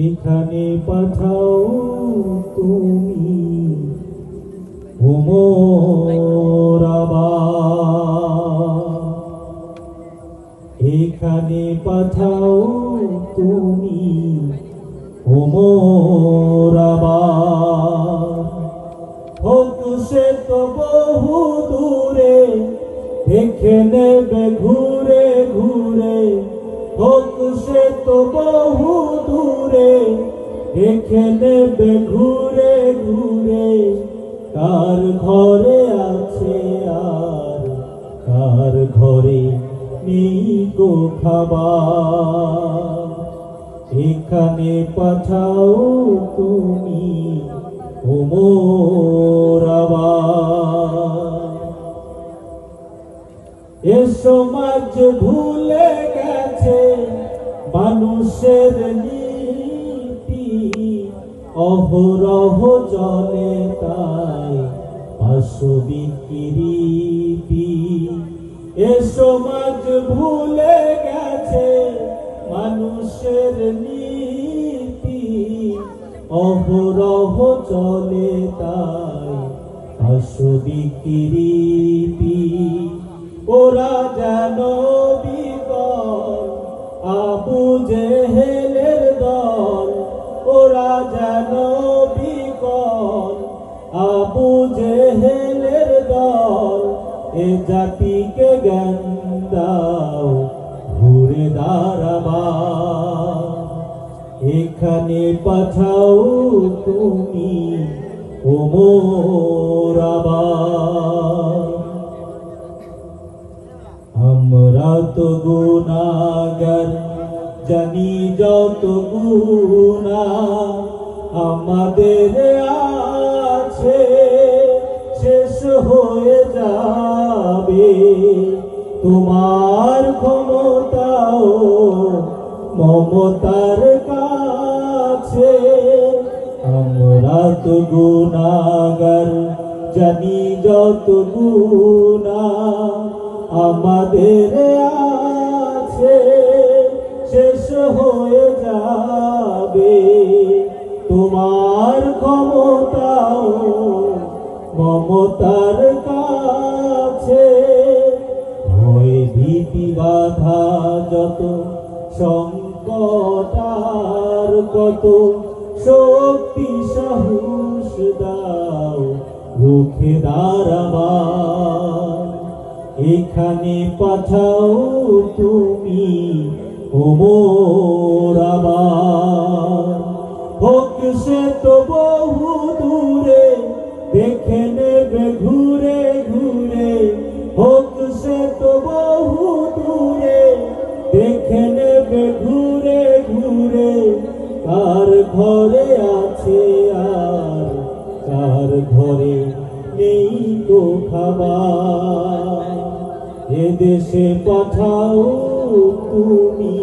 এখানে পাঠাও তুমি ওমর আবার, এখানে পাঠাও তুমি ওমর আবার। হোক সে তো বহু দূরে, দেখে নেবে ঘুরে ঘুরে। হোক সে তো বহু দূরে, দেখে নেবে ঘুরে ঘুরে। কার ঘরে আছে আর কার ঘরে নেই গো খাবার। এখানে পাঠাও তুমি ওমর আবার। এ সমাজ ভুলে গেছে মানুষের নীতি, অহরহ চলে তাই পাশবিক রীতি। এ সমাজ ভুলে গেছে মানুষের নীতি, অহরহ চলে তাই পাশবিক রীতি। ওরা যেন বিকল আবু জেহেলের দল, ওরা যেন বিকল আবু জেহেলের দল। এ জাতিকে জ্ঞান দাও ঘুরে দাঁড়াবার। এখানে পাঠাও তুমি ওমর আবার। আমরা তো গুনাহগার, জানি যত গুনাহ আমাদের আছে, শেষ হয়ে যাবে তোমার ক্ষমতাও মমতার কাছে। আমরা তো গুনাহগার, জানি যত গুনাহ আমাদের আছে, শেষ হয়ে যাবে তোমার ক্ষমতাও মমতার কাছে। ভয় ভীতি বাধা যত, সংকট আর কত, শক্তি সাহস দাও রুখে দাঁড়াবার। এখানে পাঠাও তুমি ওমর আবার। হোক সে তো বহু দূরে, দেখে নেবে ঘুরে ঘুরে। হোক সে তো বহু দূরে, দেখে নেবে ঘুরে ঘুরে। কার ঘরে আছে আর কার ঘরে নেই গো খাবার। এদেশে পাঠাও তুমি